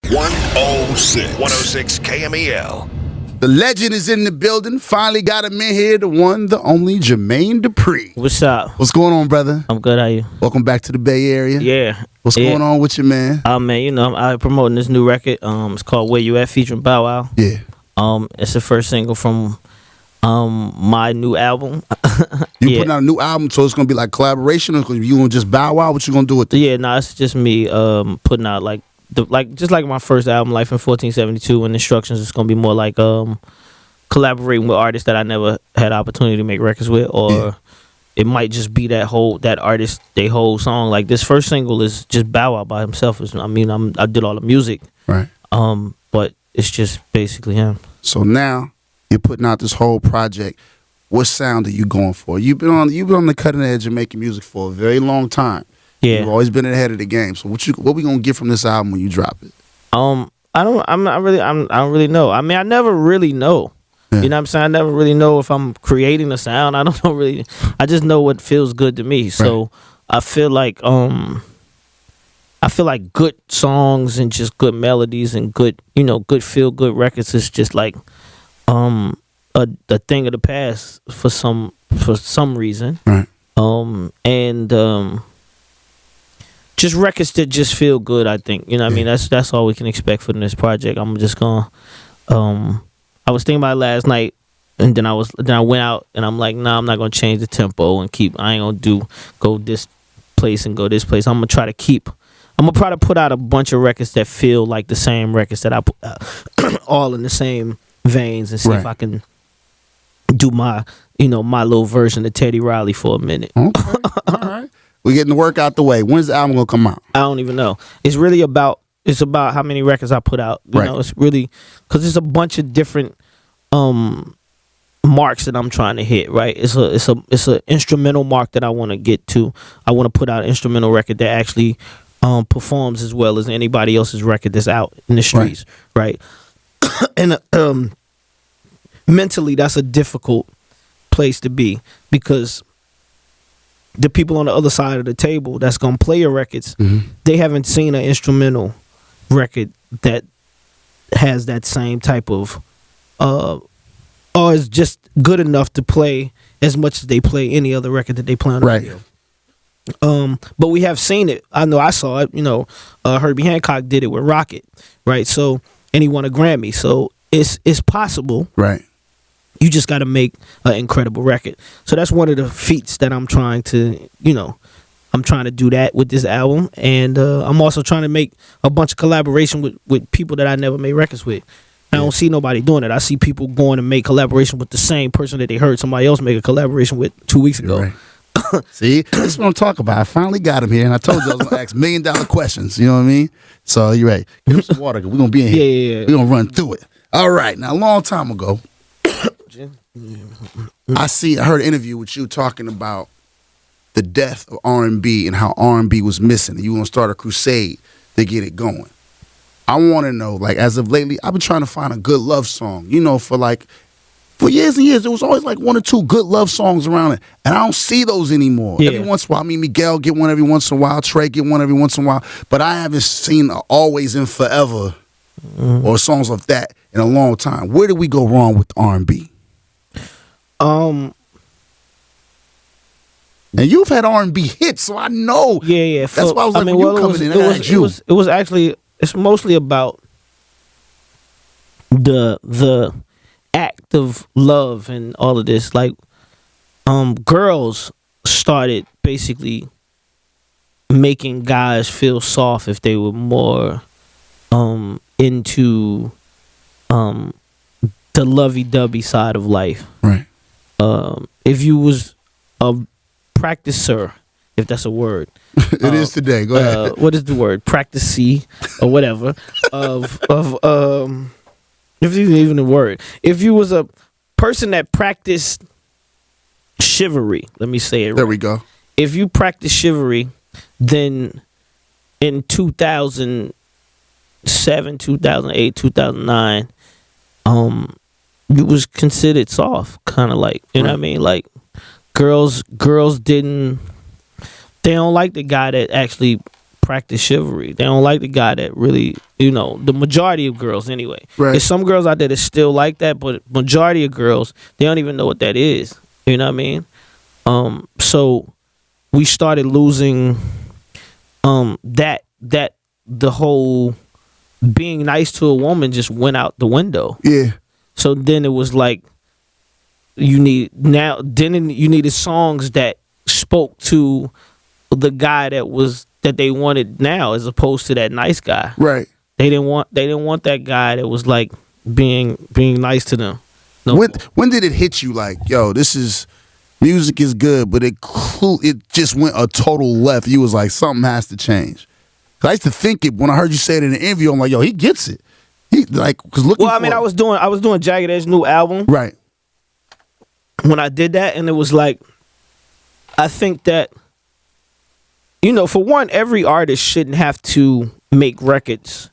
106 KMEL. The legend is in the building. Finally got him in here, the one, the only Jermaine Dupri. What's up? What's going on, brother? I'm good. How you? Welcome back to the Bay Area. Yeah. What's going on with you, man? Man, you know, I'm promoting this new record. It's called Where You At featuring Bow Wow. Yeah. It's the first single from my new album. You putting out a new album, so it's gonna be like collaboration, or you gonna just Bow Wow? What you gonna do with it? Yeah, no, it's just me putting out just like my first album, Life in 1472, and Instructions. It's gonna be more like collaborating with artists that I never had opportunity to make records with, or it might just be that artist, they whole song. Like this first single is just Bow Wow by himself. I did all the music, right? But it's just basically him. So now you're putting out this whole project. What sound are you going for? You've been on the cutting edge of making music for a very long time. Yeah, you've always been ahead of the game. So what we gonna get from this album when you drop it? I don't really know. I mean, I never really know. Yeah. You know what I'm saying? I never really know if I'm creating a sound. I don't know really. I just know what feels good to me. So right. I feel like good songs and just good melodies and good feel good records is just like a thing of the past for some reason. Right. Just records that just feel good, I think. You know what I mean? That's all we can expect from this project. I'm just gonna I was thinking about it last night, and then I went out and I'm like, nah, I'm not gonna change the tempo and I ain't gonna go this place and go this place. I'm gonna try to put out a bunch of records that feel like the same records that I put out, all in the same veins, and see if I can do my little version of Teddy Riley for a minute. Okay. All right. We're getting the work out the way. When's the album gonna come out? I don't even know. It's about how many records I put out. You know, it's really because there's a bunch of different marks that I'm trying to hit. Right. It's a instrumental mark that I want to get to. I want to put out an instrumental record that actually performs as well as anybody else's record that's out in the streets. Right. And mentally, that's a difficult place to be, because the people on the other side of the table that's gonna play your records, they haven't seen an instrumental record that has that same type of or is just good enough to play as much as they play any other record that they play on the radio. But we have seen it. I know I saw it. Herbie Hancock did it with Rocket, right? So, and he won a Grammy. So it's possible, right? You just got to make an incredible record. So that's one of the feats that I'm trying to, I'm trying to do that with this album. And I'm also trying to make a bunch of collaboration with people that I never made records with. I don't see nobody doing it. I see people going and make collaboration with the same person that they heard somebody else make a collaboration with 2 weeks ago. Right. See, this is what I'm talking about. I finally got him here, and I told you I was going to ask $1 million questions. You know what I mean? So you're right. Give him some water, because we're going to be in here. Yeah. We're going to run through it. All right. Now, a long time ago, I heard an interview with you talking about the death of R&B and how R&B was missing, and you want to start a crusade to get it going. I want to know, like, as of lately, I've been trying to find a good love song, for years and years. There was always like one or two good love songs around it, and I don't see those anymore. Yeah. Every once in a while, Miguel get one every once in a while, Trey get one every once in a while, but I haven't seen Always and Forever or songs of that in a long time. Where did we go wrong with R&B? And you've had R&B hits, so I know. Yeah. That's why I was like, when you coming in, I asked you. It was actually, it's mostly about the act of love and all of this. Like, girls started basically making guys feel soft if they were more into the lovey-dovey side of life. Right. If you was a practicer, if that's a word. It is today. Go ahead. What is the word? Practicee or whatever of if even a word. If you was a person that practiced chivalry, let me say it right. There we go. If you practice chivalry, then in 2007, 2008, 2009, you was considered soft, kind of like, you know what I mean? Like, girls they don't like the guy that actually practice chivalry. They don't like the guy that really, the majority of girls anyway. Right. There's some girls out there that still like that, but majority of girls, they don't even know what that is. You know what I mean? So we started losing that the whole being nice to a woman just went out the window. Yeah. So then it was like you needed songs that spoke to the guy that they wanted now, as opposed to that nice guy. Right. They didn't want that guy that was like being nice to them. No. When did it hit you like, yo, this is music is good, but it just went a total left? You was like, something has to change. 'Cause I used to think it when I heard you say it in the interview. I'm like, yo, he gets it. He like, cause looking. Well, I mean, I was doing Jagged Edge new album right when I did that, and it was like, I think that, for one, every artist shouldn't have to make records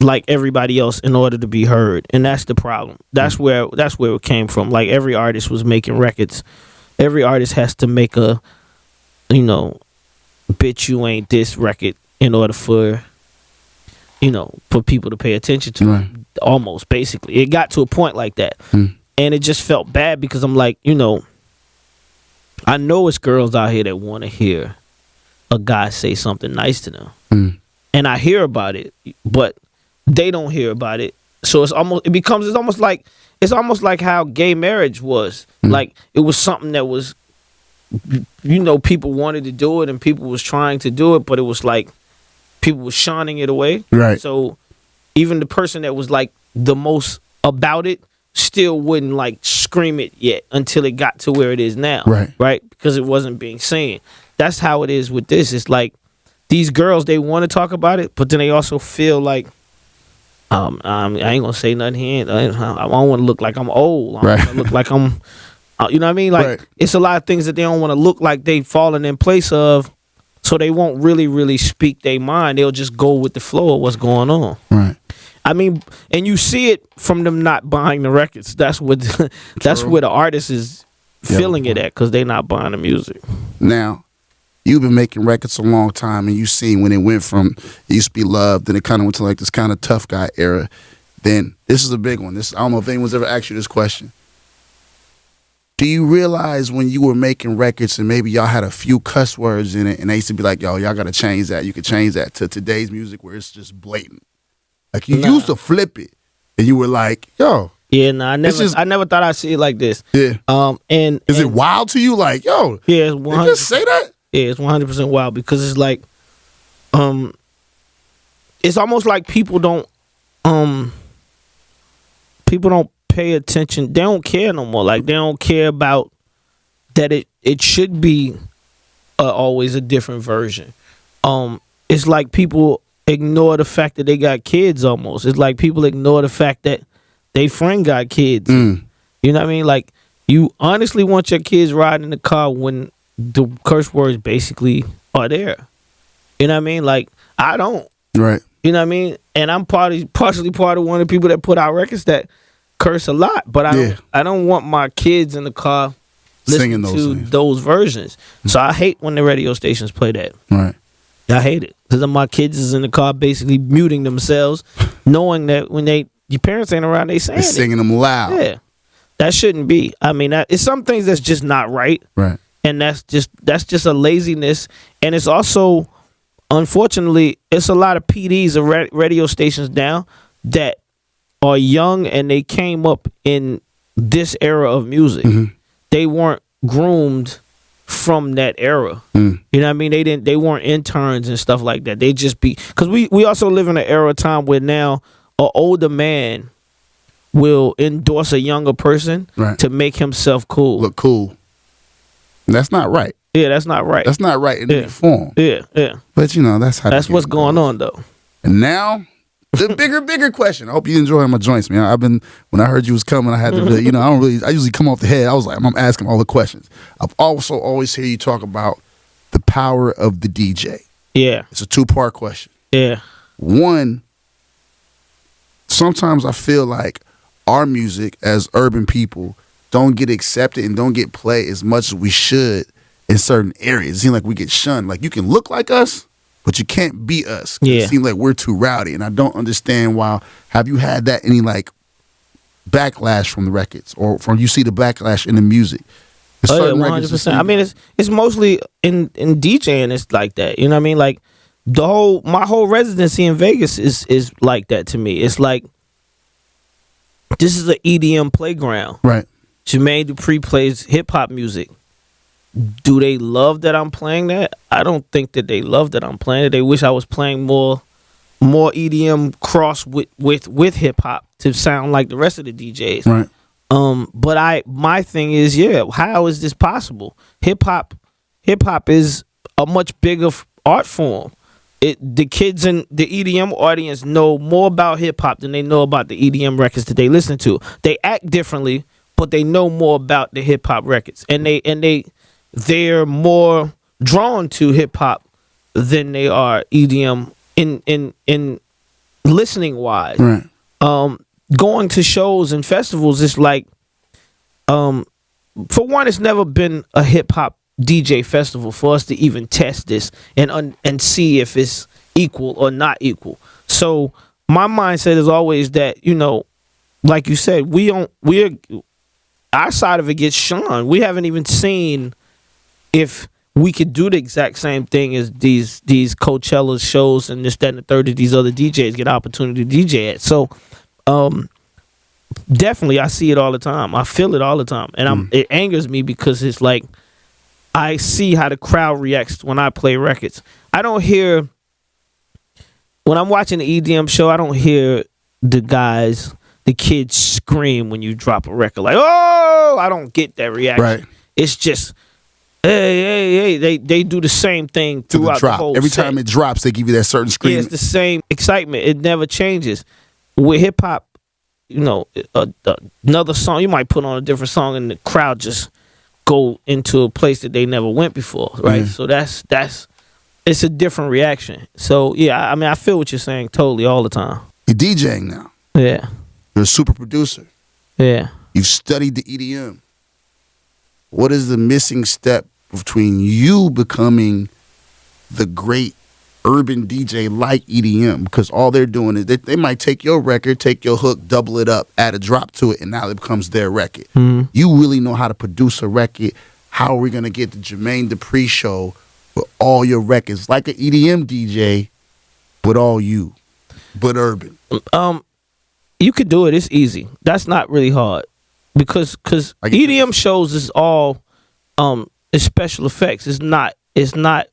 like everybody else in order to be heard, and that's the problem. That's where it came from. Like, every artist was making records. Every artist has to make a, bitch you ain't this record in order for people to pay attention to. Right. Almost, basically. It got to a point like that. And it just felt bad because I'm like, I know it's girls out here that want to hear a guy say something nice to them. And I hear about it, but they don't hear about it. So it's almost like how gay marriage was. Like, it was something that was, people wanted to do it and people was trying to do it, but it was like people was shunning it away. Right. So even the person that was like the most about it still wouldn't like scream it yet until it got to where it is now. Right. Because it wasn't being seen. That's how it is with this. It's like these girls, they want to talk about it, but then they also feel like, I ain't gonna say nothing here. I don't want to look like I'm old. I don't want to look like I'm, you know what I mean? Like, it's a lot of things that they don't want to look like they've fallen in place of, so they won't really, really speak their mind. They'll just go with the flow of what's going on. Right. I mean, and you see it from them not buying the records. That's where the artist is feeling it at, because they not buying the music. Now, you've been making records a long time, and you've seen when it went from it used to be love, then it kind of went to like this kind of tough guy era. Then this is a big one. I don't know if anyone's ever asked you this question. Do you realize when you were making records and maybe y'all had a few cuss words in it, and they used to be like, yo, y'all got to change that. You could change that to today's music where it's just blatant. Like, you used to flip it, and you were like, yo. Yeah, I never thought I'd see it like this. Yeah. And it wild to you? Like, yo, yeah, it's 100%. Just say that? Yeah, it's 100% wild, because it's like, it's almost like people don't pay attention. They don't care no more. Like, they don't care about that. It should be always a different version. It's like people ignore the fact that they got kids. Almost, it's like people ignore the fact that they friend got kids. You know what I mean? Like, you honestly want your kids riding in the car when the curse words basically are there. You know what I mean? Like, I don't. Right. You know what I mean? And I'm partially part of one of the people that put out records that curse a lot, but I don't want my kids in the car listening to those versions. So I hate when the radio stations play that. Right. I hate it, because my kids is in the car basically muting themselves, knowing that when your parents ain't around, they singing them loud. Yeah, that shouldn't be. I mean, it's some things that's just not right. Right. And that's just a laziness, and it's also, unfortunately, it's a lot of PDs or radio stations now that are young, and they came up in this era of music. They weren't groomed from that era. You know what I mean? They weren't interns and stuff like that. They just because we also live in an era of time where now an older man will endorse a younger person to make himself cool. Look cool. And that's not right. Yeah, that's not right. That's not right in any form. Yeah. But that's what's going on, though. And now, the bigger question. I hope you enjoying my joints, man. When I heard you was coming, I had to, I usually come off the head. I was like, I'm asking all the questions. I've also always hear you talk about the power of the DJ. Yeah. It's a 2-part question. Yeah. One, sometimes I feel like our music as urban people don't get accepted and don't get played as much as we should in certain areas. It seems like we get shunned. Like, you can look like us, but you can't beat us. 'Cause Yeah. It seems like we're too rowdy, and I don't understand why. Have you had that any like backlash from the records, or from you see the backlash in the music? There's Oh yeah, certain 100%. records I mean, it's mostly in DJing. It's like that. You know what I mean? Like my whole residency in Vegas is like that to me. It's like this is an EDM playground. right. Jermaine Dupri plays hip hop music. Do they love that I'm playing that? I don't think that they love that I'm playing it. They wish I was playing more EDM cross with hip hop to sound like the rest of the DJs. Right. But my thing is, how is this possible? Hip hop is a much bigger art form. The kids in the EDM audience know more about hip hop than they know about the EDM records that they listen to. They act differently, but they know more about the hip hop records, and they're more drawn to hip hop than they are EDM in listening wise. Right. Going to shows and festivals is like, for one, it's never been a hip hop DJ festival for us to even test this and see if it's equal or not equal. So my mindset is always that, like you said, our side of it gets shunned. We haven't even seen if we could do the exact same thing as these Coachella shows and this, that, and the third that these other DJs get opportunity to DJ at. So definitely I see it all the time. I feel it all the time. And it angers me because it's like I see how the crowd reacts when I play records. I don't hear, when I'm watching the EDM show, I don't hear the kids scream when you drop a record. Like, oh, I don't get that reaction. Right. It's just, hey. They do the same thing To the throughout the drop. whole Every set. time it drops, they give you that certain scream. Yeah, it's the same excitement. It never changes. With hip hop, another song, you might put on a different song and the crowd just go into a place that they never went before, right? So that's it's a different reaction. So yeah, I mean, I feel what you're saying totally all the time. You're DJing now. Yeah, You're a super producer. yeah. You've studied the EDM. What is the missing step between you becoming the great urban DJ like EDM? Because all they're doing is they might take your record, take your hook, double it up, add a drop to it, and now it becomes their record. You really know how to produce a record. How are we going to get the Jermaine Dupri show with all your records, like an EDM DJ, with all you, but urban? You could do it. It's easy. That's not really hard because EDM shows is all it's special effects. It's not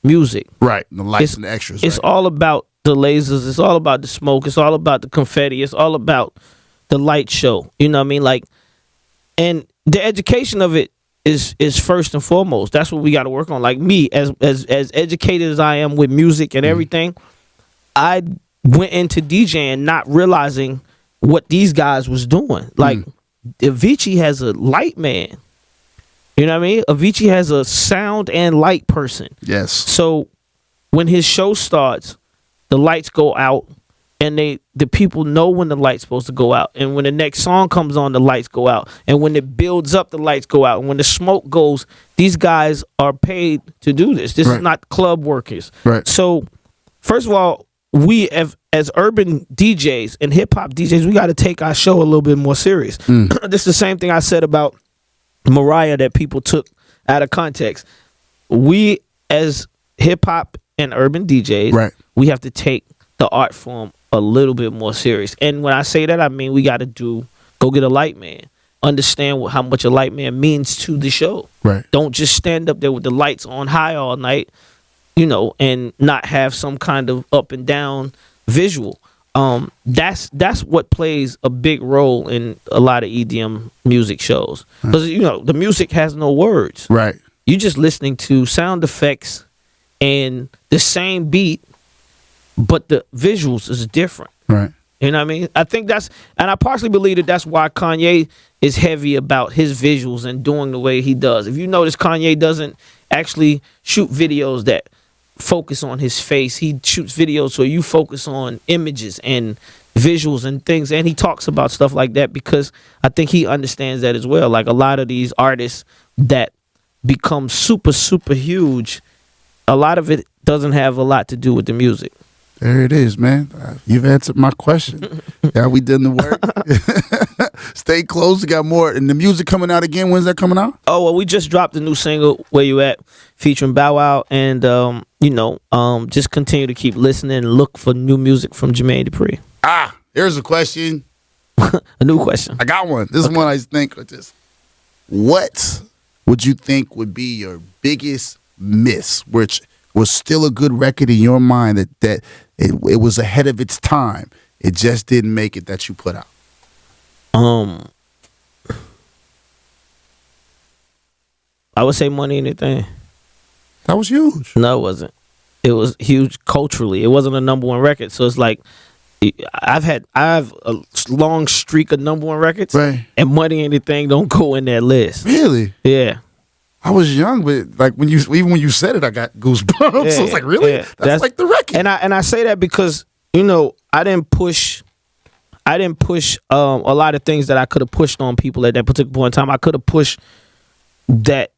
music. Right, the lights and the extras. It's all about the lasers. It's all about the smoke. It's all about the confetti. It's all about the light show. You know what I mean? Like, and the education of it is first and foremost. That's what we got to work on. Like me, as educated as I am with music and everything, I went into DJing not realizing what these guys was doing. Like, Avicii has a light man. You know what I mean? Avicii has a sound and light person. Yes. So when his show starts, the lights go out, and the people know when the light's supposed to go out. And when the next song comes on, the lights go out. And when it builds up, the lights go out. And when the smoke goes, these guys are paid to do this. This is not club workers. Right. So first of all, we as urban DJs and hip hop DJs, we got to take our show a little bit more serious. This is the same thing I said about Mariah that people took out of context. We as hip hop and urban DJs, we have to take the art form a little bit more serious. And when I say that, I mean we got to go get a light man. Understand how much a light man means to the show. Right. Don't just stand up there with the lights on high all night, and not have some kind of up and down visual. That's what plays a big role in a lot of EDM music shows, because the music has no words. Right. You're just listening to sound effects and the same beat, but the visuals is different. Right. You know what I mean? I think and I partially believe that's why Kanye is heavy about his visuals and doing the way he does. If you notice, Kanye doesn't actually shoot videos that focus on his face. He shoots videos so you focus on images and visuals and things, and he talks about stuff like that because I think he understands that as well. Like a lot of these artists that become super huge, a lot of it doesn't have a lot to do with the music. There it is, man. You've answered my question. Yeah, we done the work. Stay close. We got more. And the music coming out again. When's that coming out? Oh, well, we just dropped a new single, Where You At, featuring Bow Wow. And, just continue to keep listening and look for new music from Jermaine Dupri. Here's a question. A new question. I got one. This is one I think of this. What would you think would be your biggest miss, which was still a good record in your mind that it was ahead of its time? It just didn't make it that you put out. I would say Money Anything. That was huge. No, it wasn't. It was huge culturally. It wasn't a number one record. So it's like I have a long streak of number one records, right? And Money Anything don't go in that list. Really? Yeah. I was young, but like when you said it, I got goosebumps. Yeah, so it's like, really? yeah. That's like the record. And I say that because I didn't push a lot of things that I could have pushed on people at that particular point in time. I could have pushed that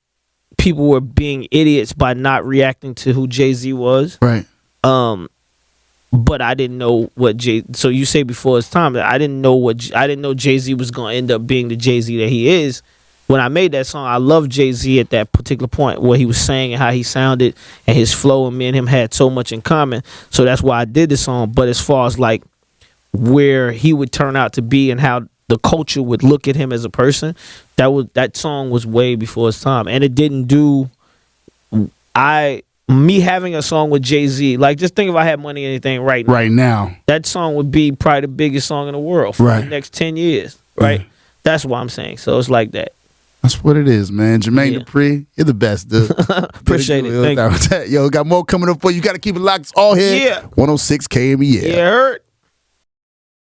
people were being idiots by not reacting to who Jay-Z was. Right. But I didn't know what so you say before it's time that I didn't know Jay-Z was going to end up being the Jay-Z that he is. When I made that song, I loved Jay-Z at that particular point, what he was saying and how he sounded and his flow, and me and him had so much in common. So that's why I did the song. But as far as like where he would turn out to be and how the culture would look at him as a person, that song was way before its time. And it didn't do me having a song with Jay-Z, like just think if I had Money Anything right now. That song would be probably the biggest song in the world for the next 10 years. Right? Yeah. That's what I'm saying. So it's like that. That's what it is, man. Jermaine Dupri, you're the best, dude. Appreciate it. Thank you. Yo, got more coming up for you. You got to keep it locked. It's all here. Yeah. 106 KMEL. Yeah, heard.